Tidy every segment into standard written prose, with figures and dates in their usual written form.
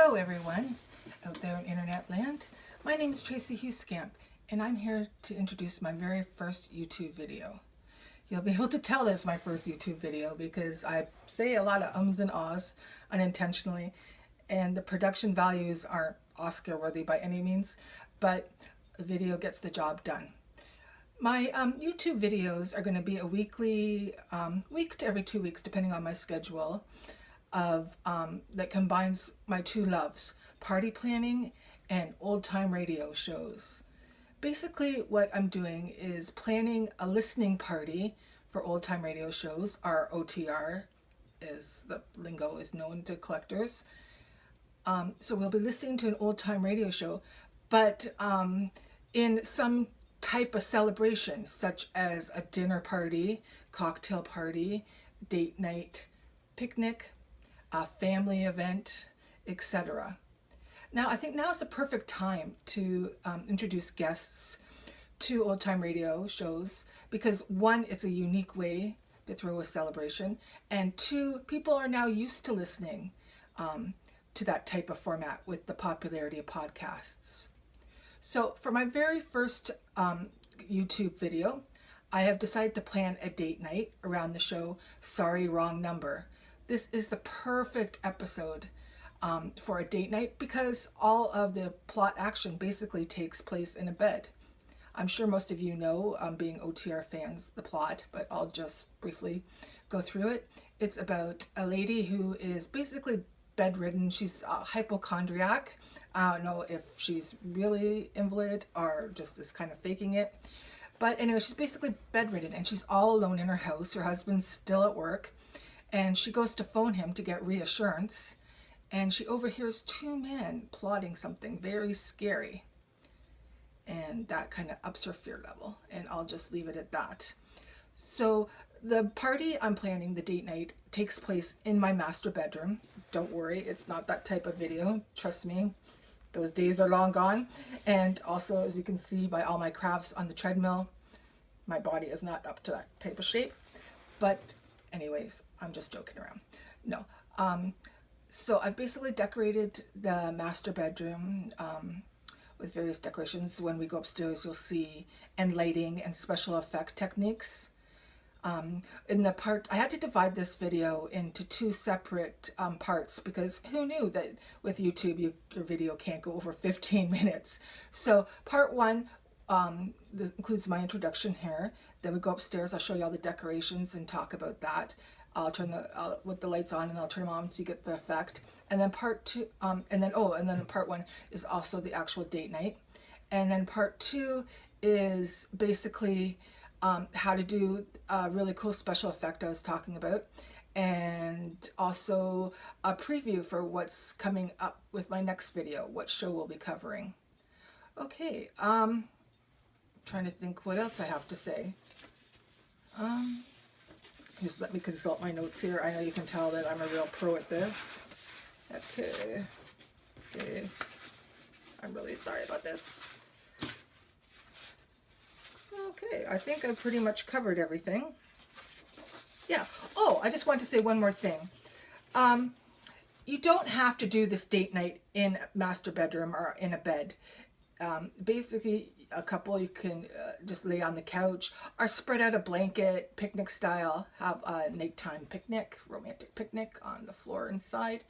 Hello everyone out there in internet land. My name is Tracy Hughescamp and I'm here to introduce my very first YouTube video. You'll be able to tell this is my first YouTube video because I say a lot of ums and ahs unintentionally, and the production values aren't Oscar worthy by any means, but the video gets the job done. My YouTube videos are going to be a weekly, week to every 2 weeks depending on my schedule, of that combines my two loves, party planning and old-time radio shows. Basically what I'm doing is planning a listening party for old-time radio shows, our OTR, as the lingo is known to collectors. So we'll be listening to an old-time radio show, but in some type of celebration, such as a dinner party, cocktail party, date night, picnic, a family event, etc. Now, I think now is the perfect time to introduce guests to old-time radio shows because one, it's a unique way to throw a celebration, and two, people are now used to listening to that type of format with the popularity of podcasts. So for my very first YouTube video, I have decided to plan a date night around the show Sorry Wrong Number. This is the perfect episode for a date night because all of the plot action basically takes place in a bed. I'm sure most of you know, being OTR fans, the plot, but I'll just briefly go through it. It's about a lady who is basically bedridden. She's a hypochondriac. I don't know if she's really invalid or just is kind of faking it. But anyway, she's basically bedridden and she's all alone in her house. Her husband's still at work. And she goes to phone him to get reassurance, and she overhears two men plotting something very scary. And that kind of ups her fear level, and I'll just leave it at that. So the party I'm planning, the date night, takes place in my master bedroom. Don't worry, it's not that type of video. Trust me, those days are long gone. And also, as you can see by all my crafts on the treadmill, my body is not up to that type of shape. But anyways, I'm just joking around. No. So I've basically decorated the master bedroom with various decorations. When we go upstairs, you'll see, and lighting and special effect techniques. In the part, I had to divide this video into two separate parts because who knew that with YouTube, your video can't go over 15 minutes. So part one, this includes my introduction here. Then we go upstairs, I'll show you all the decorations and talk about that. I'll turn with the lights on, and I'll turn them on so you get the effect. And then part two, and then part one is also the actual date night. And then part two is basically how to do a really cool special effect I was talking about, and also a preview for what's coming up with my next video, what show we'll be covering. Okay, trying to think what else I have to say. Just let me consult my notes here. I know you can tell that I'm a real pro at this. Okay. I'm really sorry about this. Okay, I think I've pretty much covered everything. Yeah. Oh, I just want to say one more thing. You don't have to do this date night in a master bedroom or in a bed. Basically, a couple, you can just lay on the couch or spread out a blanket, picnic style, have a nighttime picnic, romantic picnic on the floor inside.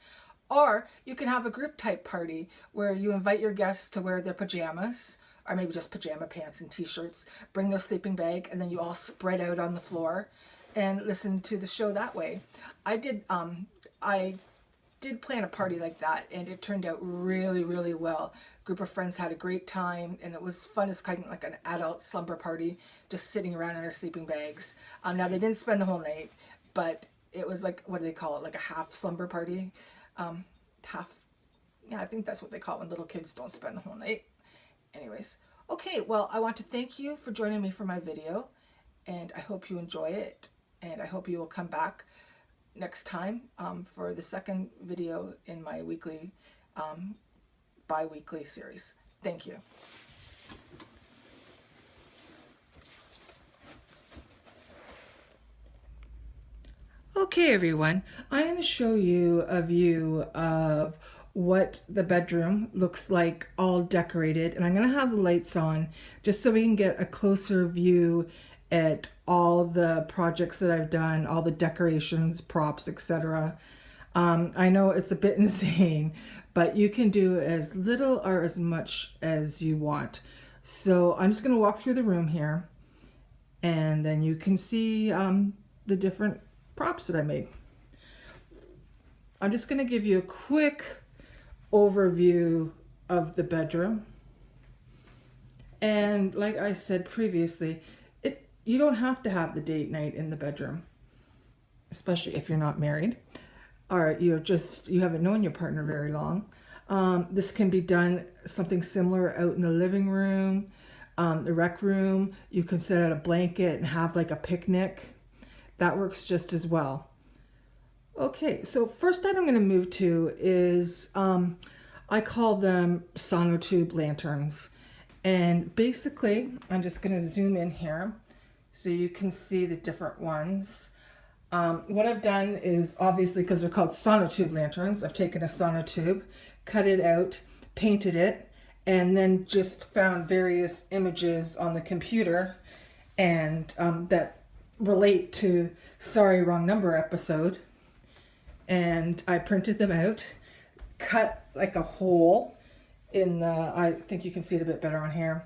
Or you can have a group type party where you invite your guests to wear their pajamas, or maybe just pajama pants and t-shirts, bring their sleeping bag, and then you all spread out on the floor and listen to the show that way. I did plan a party like that, and it turned out really, really well. A group of friends had a great time, and it was fun as kind of like an adult slumber party, just sitting around in our sleeping bags. Now, they didn't spend the whole night, but it was like, what do they call it, like a half slumber party? Yeah, I think that's what they call it when little kids don't spend the whole night. Anyways, okay, well, I want to thank you for joining me for my video, and I hope you enjoy it, and I hope you will come back next time for the second video in my weekly, bi-weekly series. Thank you. Okay, everyone, I'm going to show you a view of what the bedroom looks like all decorated, and I'm going to have the lights on just so we can get a closer view at all the projects that I've done, all the decorations, props, etc. I know it's a bit insane, but you can do as little or as much as you want. So I'm just going to walk through the room here, and then you can see the different props that I made. I'm just going to give you a quick overview of the bedroom. And like I said previously, you don't have to have the date night in the bedroom, especially if you're not married or you haven't known your partner very long. This can be done something similar out in the living room, the rec room. You can set out a blanket and have like a picnic. That works just as well. Okay, so first item I'm going to move to is, I call them sonotube lanterns. And basically, I'm just going to zoom in here so you can see the different ones. What I've done is, obviously, because they're called sonotube lanterns, I've taken a sonotube, cut it out, painted it, and then just found various images on the computer and that relate to Sorry Wrong Number episode. And I printed them out, cut like a hole in the, I think you can see it a bit better on here,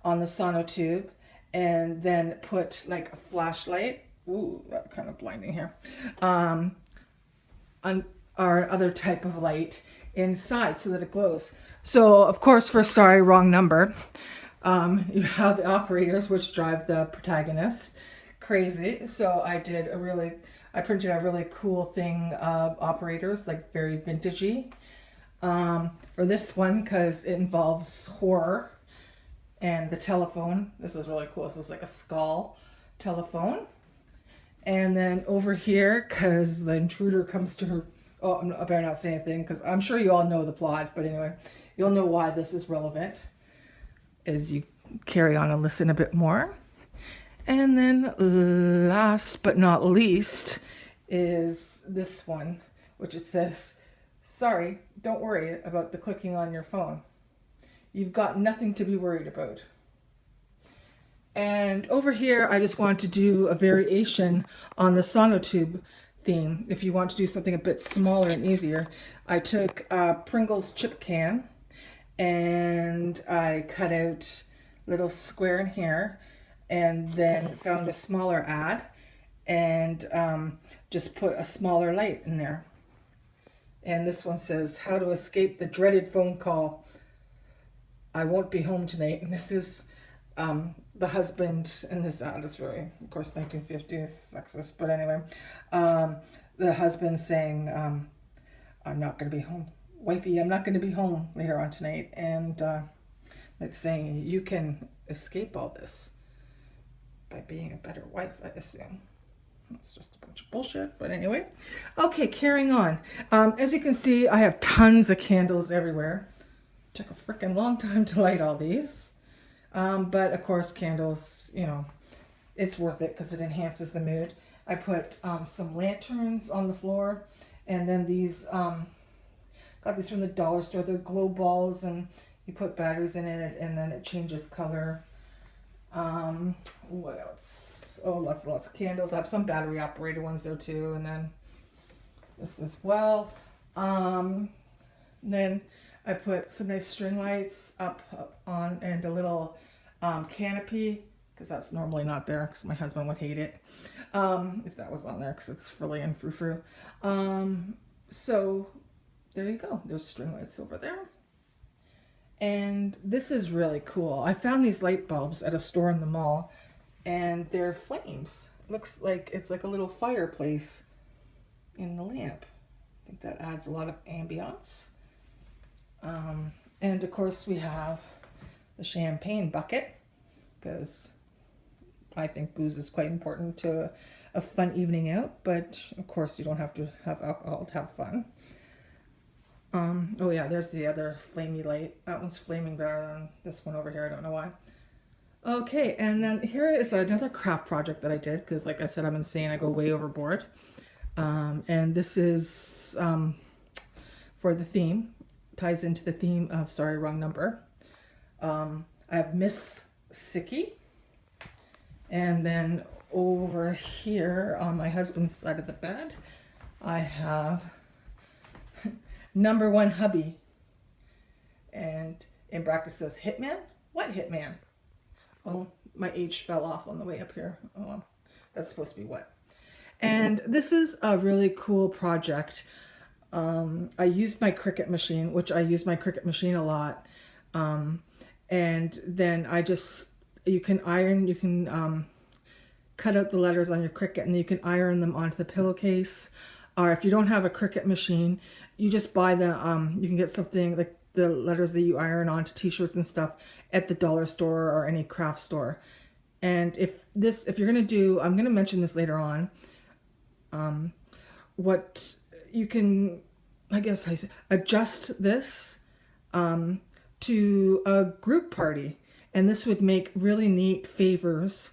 on the sonotube, and then put like a flashlight, ooh, that's kind of blinding here, or other type of light inside so that it glows. So of course, for Sorry Wrong Number, you have the operators, which drive the protagonist crazy. So I printed a really cool thing of operators, like very vintagey. For this one, because it involves horror, and the telephone. This is really cool. This is like a skull telephone. And then over here, because the intruder comes to her. Oh, I better not say anything, because I'm sure you all know the plot. But anyway, you'll know why this is relevant as you carry on and listen a bit more. And then last but not least is this one, which it says, sorry, don't worry about the clicking on your phone. You've got nothing to be worried about. And over here, I just want to do a variation on the sonotube theme. If you want to do something a bit smaller and easier, I took a Pringles chip can and I cut out a little square in here, and then found a smaller ad and just put a smaller light in there. And this one says, how to escape the dreaded phone call. I won't be home tonight. And this is the husband in this ad. It's very, of course, 1950s sexist. But anyway, the husband saying, I'm not going to be home. Wifey, I'm not going to be home later on tonight. And it's saying you can escape all this by being a better wife, I assume. It's just a bunch of bullshit, but anyway. Okay, carrying on. As you can see, I have tons of candles everywhere. Took a freaking long time to light all these. But of course, candles, it's worth it because it enhances the mood. I put some lanterns on the floor, and then these, got these from the dollar store. They're glow balls, and you put batteries in it, and then it changes color. What else? Oh, lots and lots of candles. I have some battery operated ones there too, and then this as well. Then I put some nice string lights up on, and a little canopy, because that's normally not there, because my husband would hate it if that was on there, because it's frilly and frou-frou. So there you go. There's string lights over there. And this is really cool. I found these light bulbs at a store in the mall, and they're flames. Looks like it's like a little fireplace in the lamp. I think that adds a lot of ambiance. And of course we have the champagne bucket, because I think booze is quite important to a fun evening out, but of course you don't have to have alcohol to have fun. Oh yeah, there's the other flamey light. That one's flaming better than this one over here. I don't know why. Okay, and then here is another craft project that I did, because like I said, I'm insane. I go way overboard. And this is for the theme. ties into the theme of Sorry Wrong Number. I have Miss Sicky, and then over here on my husband's side of the bed, I have Number One Hubby, and in brackets says Hitman. What Hitman? Oh, my H fell off on the way up here. Oh, that's supposed to be what? And this is a really cool project. I used my Cricut machine, which I use my Cricut machine a lot. And then you can iron, you can cut out the letters on your Cricut, and you can iron them onto the pillowcase. Or if you don't have a Cricut machine, you just buy you can get something like the letters that you iron onto t-shirts and stuff at the dollar store or any craft store. And if you're going to do, I'm going to mention this later on, what you can, I guess, adjust this to a group party. And this would make really neat favors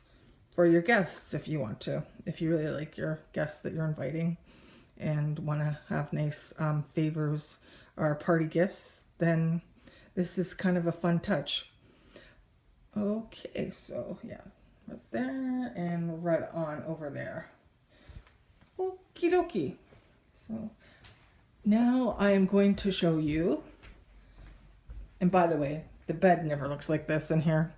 for your guests if you want to. If you really like your guests that you're inviting and want to have nice favors or party gifts, then this is kind of a fun touch. Okay, so yeah, right there and right on over there. Okie dokie. So now I am going to show you, and by the way, the bed never looks like this in here.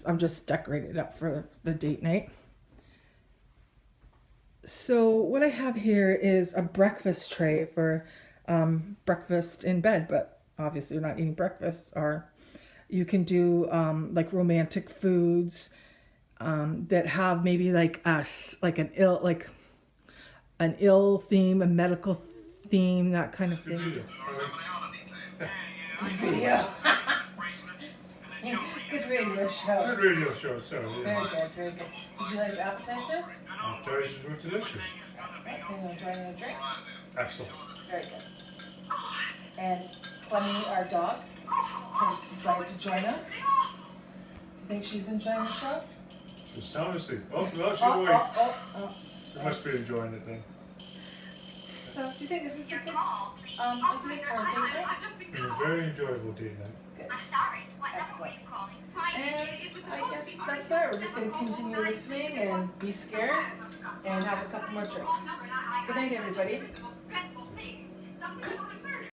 I'm just decorating it up for the date night. So what I have here is a breakfast tray for breakfast in bed, but obviously you're not eating breakfast. Or you can do like romantic foods that have maybe like an ill theme, a medical theme, that kind of thing. Good video. Good radio show. Good radio show, so. Very good, very good. Did you like the appetizers? Appetizers were delicious. Excellent. And you're enjoying your drink? Excellent. Very good. And Clemmy, our dog, has decided to join us. Do you think she's enjoying the show? She's sound asleep. Oh, no, she's awake. She Oh. must be enjoying it then. So, do you think this is a good idea for a date night? It's a very enjoyable date night. Good. Excellent. And I guess that's better. We're just going to continue listening and be scared and have a couple more drinks. Good night, everybody.